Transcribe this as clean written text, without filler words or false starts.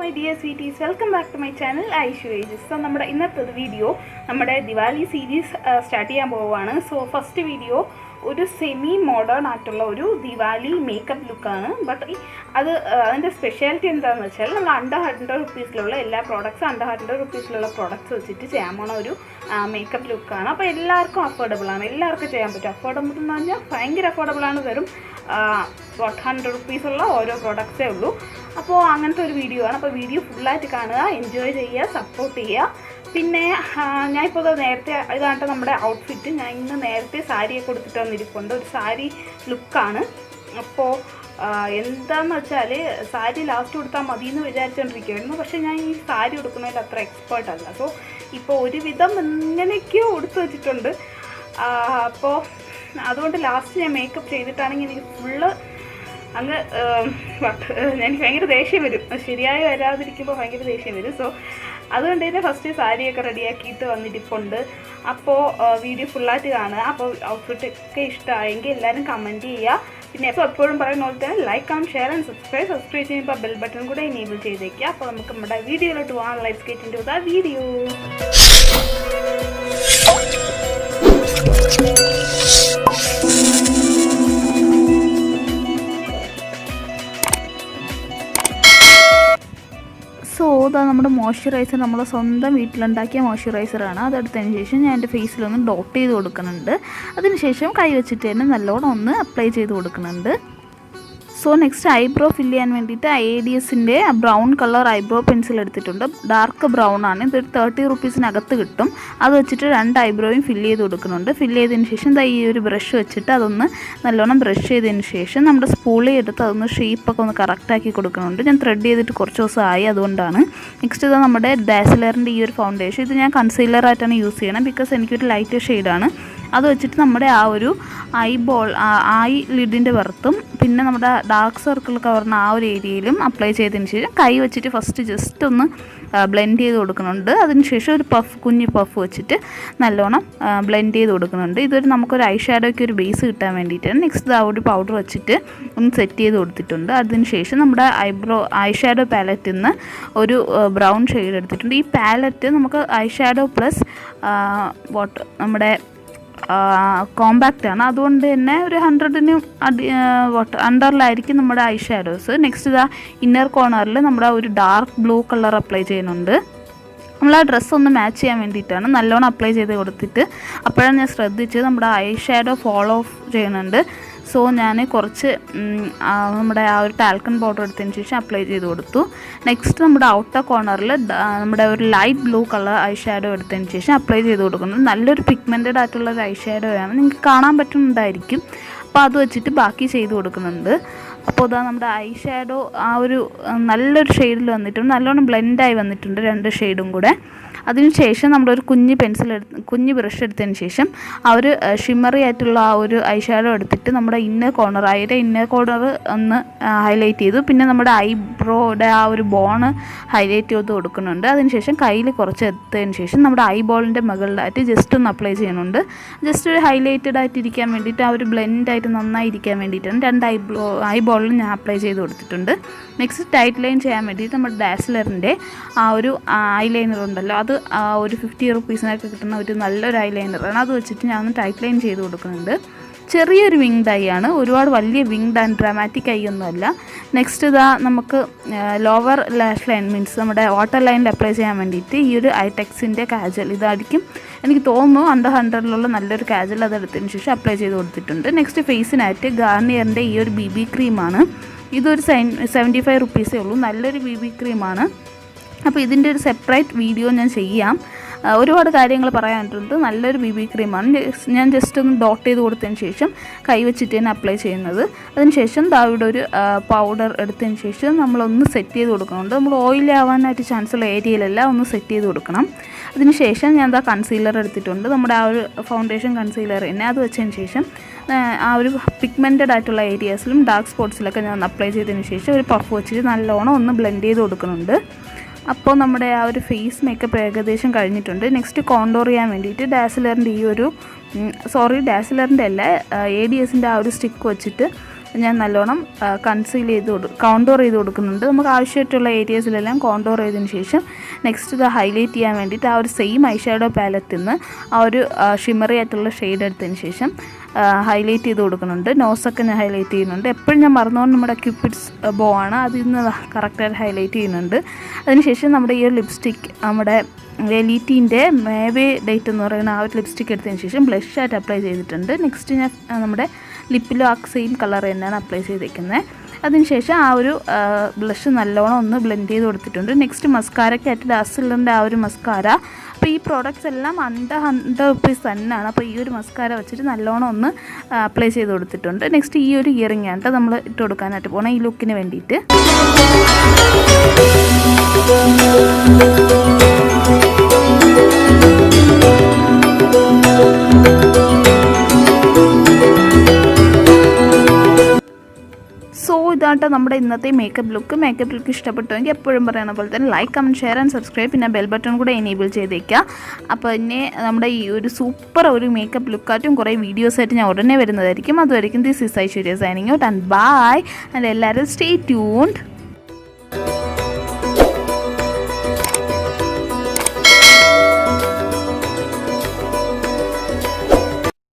my dear sweeties, welcome back to my channel Aiswarya. So നമ്മുടെ ഇന്നത്തെ video നമ്മുടെ Diwali series start ചെയ്യാൻ പോവുകയാണ്. സോ ഫസ്റ്റ് വീഡിയോ ഒരു സെമി മോഡേൺ ആയിട്ടുള്ള ഒരു ദിവാലി മേക്കപ്പ് ലുക്കാണ്. ബട്ട് അത് അതിൻ്റെ സ്പെഷ്യാലിറ്റി എന്താണെന്ന് വെച്ചാൽ നമ്മൾ അണ്ടർ 100 റുപ്പീസിലുള്ള എല്ലാ പ്രോഡക്ട്സും അണ്ടർ 100 റുപ്പീസിലുള്ള പ്രോഡക്ട്സ് വെച്ചിട്ട് ചെയ്യാൻ പോണ ഒരു മേക്കപ്പ് ലുക്കാണ്. അപ്പോൾ എല്ലാവർക്കും അഫോർഡബിളാണ്, എല്ലാവർക്കും ചെയ്യാൻ പറ്റും. അഫോർഡബിൾ എന്ന് പറഞ്ഞാൽ ഭയങ്കര അഫോർഡബിളാണ്. വെറും 100 റുപ്പീസുള്ള ഓരോ പ്രോഡക്ട്സേ ഉള്ളൂ. അപ്പോൾ അങ്ങനത്തെ ഒരു വീഡിയോ ആണ്. അപ്പോൾ വീഡിയോ ഫുള്ളായിട്ട് കാണുക, എൻജോയ് ചെയ്യുക, സപ്പോർട്ട് ചെയ്യുക. പിന്നെ ഞാനിപ്പോൾ നേരത്തെ ഇതാണ്ട് നമ്മുടെ ഔട്ട്ഫിറ്റ് ഞാൻ ഇന്ന് നേരത്തെ സാരിയൊക്കെ കൊടുത്തിട്ട് വന്നിരിപ്പുണ്ട്. ഒരു സാരി ലുക്കാണ്. അപ്പോൾ എന്താണെന്ന് വെച്ചാൽ സാരി ലാസ്റ്റ് കൊടുത്താൽ മതി എന്ന് വിചാരിച്ചുകൊണ്ടിരിക്കുമായിരുന്നു. പക്ഷേ ഞാൻ ഈ സാരി കൊടുക്കുന്നതിൽ അത്ര എക്സ്പേർട്ട് അല്ല. സോ ഇപ്പോൾ ഒരുവിധം ഇങ്ങനെയൊക്കെയോ കൊടുത്തു വെച്ചിട്ടുണ്ട്. അപ്പോൾ അതുകൊണ്ട് ലാസ്റ്റ് ഞാൻ മേക്കപ്പ് ചെയ്തിട്ടാണെങ്കിൽ എനിക്ക് ഫുള്ള് അങ്ങ് എനിക്ക് ഭയങ്കര ദേഷ്യം വരും. ശരിയായി വരാതിരിക്കുമ്പോൾ ഭയങ്കര ദേഷ്യം വരും. സോ അതുകൊണ്ട് തന്നെ ഫസ്റ്റ് സാരിയൊക്കെ റെഡിയാക്കിയിട്ട് വന്നിരിപ്പുണ്ട്. അപ്പോൾ വീഡിയോ ഫുള്ളായിട്ട് കാണുക. അപ്പോൾ ഔട്ട്ഫിറ്റൊക്കെ ഇഷ്ടമായെങ്കിൽ എല്ലാവരും കമൻറ്റ് ചെയ്യുക. പിന്നെ എപ്പോഴും പറയുന്ന പോലെ തന്നെ like and share and subscribe ചെയ്യുമ്പോൾ ബെൽ ബട്ടൺ കൂടെ എനേബിൾ ചെയ്തേക്കുക. അപ്പോൾ നമുക്ക് നമ്മുടെ വീഡിയോയിലോട്ട് പോകാൻ. Let's get into the video. So ഇതാ നമ്മുടെ മോയ്സ്ചറൈസർ, നമ്മൾ സ്വന്തം വീട്ടിലുണ്ടാക്കിയ മോയ്സ്ചറൈസറാണ്. അതെടുത്തതിന് ശേഷം ഞാൻ എൻ്റെ ഫേസിലൊന്ന് ഡോട്ട് ചെയ്ത് കൊടുക്കുന്നുണ്ട്. അതിനുശേഷം കൈ വെച്ചിട്ട് തന്നെ നല്ലോണം ഒന്ന് അപ്ലൈ ചെയ്ത് കൊടുക്കുന്നുണ്ട്. സോ നെക്സ്റ്റ് ഐബ്രോ ഫില്ല് ചെയ്യാൻ വേണ്ടിയിട്ട് ADSൻ്റെ ബ്രൗൺ കളർ ഐബ്രോ പെൻസിൽ എടുത്തിട്ടുണ്ട്. ഡാർക്ക് ബ്രൗൺ ആണ്. ഇതൊരു 30 റുപ്പീസിനകത്ത് കിട്ടും. അത് വെച്ചിട്ട് 2 ഐബ്രോയും ഫില്ല് ചെയ്ത് കൊടുക്കുന്നുണ്ട്. ഫില്ല് ചെയ്തതിന് ശേഷം ഈ ഒരു ബ്രഷ് വെച്ചിട്ട് അതൊന്ന് നല്ലോണം ബ്രഷ് ചെയ്തതിന് ശേഷം നമ്മുടെ സ്പൂളി എടുത്ത് അതൊന്ന് ഷേപ്പൊക്കെ ഒന്ന് കറക്റ്റാക്കി കൊടുക്കുന്നുണ്ട്. ഞാൻ ത്രെഡ് ചെയ്തിട്ട് കുറച്ച് ദിവസമായി, അതുകൊണ്ടാണ്. നെക്സ്റ്റ് ഇത് നമ്മുടെ ഡാസിലറിൻ്റെ ഈ ഒരു ഫൗണ്ടേഷൻ. ഇത് ഞാൻ കൺസീലറായിട്ടാണ് യൂസ് ചെയ്യണം, ബിക്കോസ് എനിക്കൊരു ലൈറ്റ് ഷെയ്ഡാണ്. അത് വെച്ചിട്ട് നമ്മുടെ ആ ഒരു ഐ ലിഡിൻ്റെ പുറത്തും പിന്നെ നമ്മുടെ ഡാർക്ക് സർക്കിളൊക്കെ വരുന്ന ആ ഒരു ഏരിയയിലും അപ്ലൈ ചെയ്തതിന് ശേഷം കൈ വെച്ചിട്ട് ഫസ്റ്റ് ജസ്റ്റ് ഒന്ന് ബ്ലെൻഡ് ചെയ്ത് കൊടുക്കുന്നുണ്ട്. അതിനുശേഷം ഒരു കുഞ്ഞ് പഫ് വെച്ചിട്ട് നല്ലോണം ബ്ലെൻഡ് ചെയ്ത് കൊടുക്കുന്നുണ്ട്. ഇതൊരു നമുക്കൊരു ഐ ഷാഡോയ്ക്ക് ഒരു ബേസ് കിട്ടാൻ വേണ്ടിയിട്ടാണ്. നെക്സ്റ്റ് ആ ഒരു പൗഡർ വെച്ചിട്ട് ഒന്ന് സെറ്റ് ചെയ്ത് കൊടുത്തിട്ടുണ്ട്. അതിനുശേഷം നമ്മുടെ ഐ ഷാഡോ പാലറ്റിൽ നിന്ന് ഒരു ബ്രൗൺ ഷെയ്ഡ് എടുത്തിട്ടുണ്ട്. ഈ പാലറ്റ് നമുക്ക് ഐ ഷാഡോ പ്ലസ് നമ്മുടെ കോമ്പാക്റ്റ് ആണ്. അതുകൊണ്ട് തന്നെ ഒരു 100-നും അണ്ടറിലായിരിക്കും നമ്മുടെ ഐ ഷാഡോസ്. നെക്സ്റ്റ് ഇതാ ഇന്നർ കോർണറിൽ നമ്മുടെ ഒരു ഡാർക്ക് ബ്ലൂ കളർ അപ്ലൈ ചെയ്യുന്നുണ്ട്. നമ്മൾ ആ ഡ്രസ്സ് ഒന്ന് മാച്ച് ചെയ്യാൻ വേണ്ടിയിട്ടാണ് നല്ലോണം അപ്ലൈ ചെയ്ത് കൊടുത്തിട്ട്. അപ്പോഴാണ് ഞാൻ ശ്രദ്ധിച്ചത് നമ്മുടെ ഐ ഷാഡോ ഫോളോ ഓഫ് ചെയ്യുന്നുണ്ട്. സോ ഞാൻ കുറച്ച് നമ്മുടെ ആ ഒരു ടാൽക്കൺ പൗഡർ എടുത്തതിന് ശേഷം അപ്ലൈ ചെയ്ത് കൊടുത്തു. നെക്സ്റ്റ് നമ്മുടെ ഔട്ടർ കോർണറിൽ നമ്മുടെ ഒരു light blue colour I shadow എടുത്തതിന് ശേഷം അപ്ലൈ ചെയ്ത് കൊടുക്കുന്നു. നല്ലൊരു പിഗ്മെൻറ്റഡ് ആയിട്ടുള്ള ഒരു ഐ ഷാഡോ ആണ്, നിങ്ങൾക്ക് കാണാൻ പറ്റുന്നുണ്ടായിരിക്കും. അപ്പോൾ അത് വെച്ചിട്ട് ബാക്കി ചെയ്ത് കൊടുക്കുന്നുണ്ട്. അപ്പോൾ ഇതാ നമ്മുടെ ഐ ഷാഡോ ആ ഒരു നല്ലൊരു ഷെയ്ഡിൽ വന്നിട്ടുണ്ട്, നല്ലോണം ബ്ലെൻഡായി വന്നിട്ടുണ്ട് 2 ഷെയ്ഡും കൂടെ. അതിനുശേഷം നമ്മളൊരു കുഞ്ഞ് ബ്രഷ് എടുത്തതിന് ശേഷം ആ ഒരു ഷിമ്മറി ആയിട്ടുള്ള ആ ഒരു ഐ ഷാഡോ എടുത്തിട്ട് നമ്മുടെ ഇന്നർ കോർണർ ഒന്ന് ഹൈലൈറ്റ് ചെയ്തു. പിന്നെ നമ്മുടെ ഐബ്രോയുടെ ആ ഒരു ബോണ് ഹൈലൈറ്റ് ചെയ്ത് കൊടുക്കുന്നുണ്ട്. അതിനുശേഷം കയ്യിൽ കുറച്ച് എടുത്തതിന് ശേഷം നമ്മുടെ ഐബോളിൻ്റെ മുകളിലായിട്ട് ജസ്റ്റ് ഒന്ന് അപ്ലൈ ചെയ്യുന്നുണ്ട്. ജസ്റ്റ് ഒരു ഹൈലൈറ്റഡ് ആയിട്ടിരിക്കാൻ വേണ്ടിയിട്ട്, ആ ഒരു ബ്ലെൻഡായിട്ട് നന്നായി ഇരിക്കാൻ വേണ്ടിയിട്ടാണ് 2 ഐബോളിൽ ഞാൻ അപ്ലൈ ചെയ്ത് കൊടുത്തിട്ടുണ്ട്. നെക്സ്റ്റ് ടൈറ്റ് ലൈൻ ചെയ്യാൻ വേണ്ടിയിട്ട് നമ്മുടെ ഡാസ്ലറിൻ്റെ ആ ഒരു ഐലൈനർ ഉണ്ടല്ലോ, അത് ഒരു 50 റുപ്പീസിനൊക്കെ കിട്ടുന്ന ഒരു നല്ലൊരു ഐലൈനറാണ്. അത് വെച്ചിട്ട് ഞാൻ ഒന്ന് ടൈറ്റ് ലൈൻ ചെയ്ത് കൊടുക്കുന്നുണ്ട്. ചെറിയൊരു വിങ്ഡ് ഐ ആണ്, ഒരുപാട് വലിയ വിങ്ഡ് ആൻഡ് ഡ്രാമാറ്റിക് ഐ ഒന്നുമല്ല. നെക്സ്റ്റ് ഇതാ നമുക്ക് ലോവർ ലാഷ് ലൈൻ മീൻസ് നമ്മുടെ വാട്ടർ ലൈനിൽ അപ്ലൈ ചെയ്യാൻ വേണ്ടിയിട്ട് ഈ ഒരു ഐടെക്സിൻ്റെ കാജൽ, ഇതായിരിക്കും എനിക്ക് തോന്നുന്നു അണ്ടർ 100-ലുള്ള നല്ലൊരു കാജൽ. അതെടുത്തതിന് ശേഷം അപ്ലൈ ചെയ്ത് കൊടുത്തിട്ടുണ്ട്. നെക്സ്റ്റ് ഫേസിനായിട്ട് ഗാർണിയറിൻ്റെ ഈ ഒരു BB ക്രീമാണ്. ഇതൊരു 75 റുപ്പീസേ ഉള്ളൂ, നല്ലൊരു BB ക്രീമാണ്. അപ്പോൾ ഇതിൻ്റെ ഒരു സെപ്പറേറ്റ് വീഡിയോ ഞാൻ ചെയ്യാം. ഒരുപാട് കാര്യങ്ങൾ പറയാനുണ്ട്. നല്ലൊരു BB ക്രീമാണ്. ഞാൻ ജസ്റ്റ് ഒന്ന് ഡോട്ട് ചെയ്ത് കൊടുത്തതിന് ശേഷം കൈ വെച്ചിട്ട് തന്നെ അപ്ലൈ ചെയ്യുന്നത്. അതിനുശേഷം ഇവിടെ ഒരു പൗഡർ എടുത്തതിന് ശേഷം നമ്മളൊന്ന് സെറ്റ് ചെയ്ത് കൊടുക്കുന്നുണ്ട്. നമ്മൾ ഓയിലി ആവാനായിട്ട് ചാൻസുള്ള ഏരിയയിലെല്ലാം ഒന്ന് സെറ്റ് ചെയ്ത് കൊടുക്കണം. അതിനുശേഷം ഞാൻ കൺസീലർ എടുത്തിട്ടുണ്ട്, നമ്മുടെ ആ ഒരു ഫൗണ്ടേഷൻ കൺസീലർ തന്നെ. അത് വെച്ചതിന് ശേഷം ആ ഒരു പിഗ്മെൻറ്റഡ് ആയിട്ടുള്ള ഏരിയാസിലും ഡാർക്ക് സ്പോട്ട്സിലൊക്കെ ഞാൻ അപ്ലൈ ചെയ്തതിന് ശേഷം ഒരു പഫ് വെച്ചിട്ട് നല്ലോണം ഒന്ന് ബ്ലെൻഡ് ചെയ്ത് കൊടുക്കുന്നുണ്ട്. അപ്പോൾ നമ്മുടെ ആ ഒരു ഫേസ് മേക്കപ്പ് ഏകദേശം കഴിഞ്ഞിട്ടുണ്ട്. നെക്സ്റ്റ് കോണ്ടോർ ചെയ്യാൻ വേണ്ടിയിട്ട് ഡാസിലറിൻ്റെ ഈ ഒരു ഡാസിലറിൻ്റെ അല്ല ADSൻ്റെ ആ ഒരു സ്റ്റിക്ക് വെച്ചിട്ട് ഞാൻ നല്ലോണം കൺസീൽ കോണ്ടോർ ചെയ്ത് കൊടുക്കുന്നുണ്ട്. നമുക്ക് ആവശ്യമായിട്ടുള്ള ഏരിയസിലെല്ലാം കോണ്ടോർ ചെയ്തതിന് ശേഷം നെക്സ്റ്റ് ഇത് ഹൈലൈറ്റ് ചെയ്യാൻ വേണ്ടിയിട്ട് ആ ഒരു സെയിം ഐ ഷാഡോ പാലറ്റിൽ നിന്ന് ആ ഒരു ഷിമറി ആയിട്ടുള്ള ഷെയ്ഡ് എടുത്തതിന് ശേഷം ഹൈലൈറ്റ് ചെയ്ത് കൊടുക്കുന്നുണ്ട്. നോസൊക്കെ ഞാൻ ഹൈലൈറ്റ് ചെയ്യുന്നുണ്ട്. എപ്പോഴും ഞാൻ മറന്നുകൊണ്ട് നമ്മുടെ ക്യൂപ്പിഡ്സ് ബോ ആണ്, അതിൽ നിന്ന് കറക്റ്റായിട്ട് ഹൈലൈറ്റ് ചെയ്യുന്നുണ്ട്. അതിനുശേഷം നമ്മുടെ ഈ ഒരു ലിപ്സ്റ്റിക്ക് നമ്മുടെ എലീറ്റീൻ്റെ മേവേ ഡേറ്റ് എന്ന് പറയുന്ന ആ ഒരു ലിപ്സ്റ്റിക്ക് എടുത്തതിന് ശേഷം ബ്ലഷായിട്ട് അപ്ലൈ ചെയ്തിട്ടുണ്ട്. നെക്സ്റ്റ് ഞാൻ നമ്മുടെ ലിപ്പിലും ആ സെയിം കളർ തന്നെയാണ് അപ്ലൈ ചെയ്തിരിക്കുന്നത്. അതിനുശേഷം ആ ഒരു ബ്ലഷ് നല്ലോണം ഒന്ന് ബ്ലെൻഡ് ചെയ്ത് കൊടുത്തിട്ടുണ്ട്. നെക്സ്റ്റ് മസ്കാരയ്ക്കായിട്ട് ഡാസിലറിൻ്റെ ആ ഒരു മസ്കാര. അപ്പോൾ ഈ പ്രോഡക്റ്റ്സ് എല്ലാം $100 തന്നെയാണ്. അപ്പോൾ ഈ ഒരു മസ്കാര വെച്ചിട്ട് നല്ലോണം ഒന്ന് അപ്ലൈ ചെയ്ത് കൊടുത്തിട്ടുണ്ട്. നെക്സ്റ്റ് ഈ ഒരു ഇയറിംഗ് ആണ് നമ്മൾ ഇട്ട് കൊടുക്കാനായിട്ട് പോകണം ഈ ലുക്കിന് വേണ്ടിയിട്ട്. സോ ഇതാട്ടോ നമ്മുടെ ഇന്നത്തെ മേക്കപ്പ് ലുക്ക് ഇഷ്ടപ്പെട്ടുവെങ്കിൽ എപ്പോഴും പറയുന്ന പോലെ തന്നെ like, comment, share and subscribe, പിന്നെ ബെൽ ബട്ടൺ കൂടെ എനേബിൾ ചെയ്തേക്കുക. അപ്പോൾ പിന്നെ നമ്മുടെ ഈ ഒരു സൂപ്പർ ഒരു മേക്കപ്പ് ലുക്കായിട്ടും കുറേ വീഡിയോസായിട്ട് ഞാൻ ഉടനെ വരുന്നതായിരിക്കും. അതുവരെയും this is Aishwarya signing out and bye. And എല്ലാവരും സ്റ്റേ ട്യൂൺഡ്.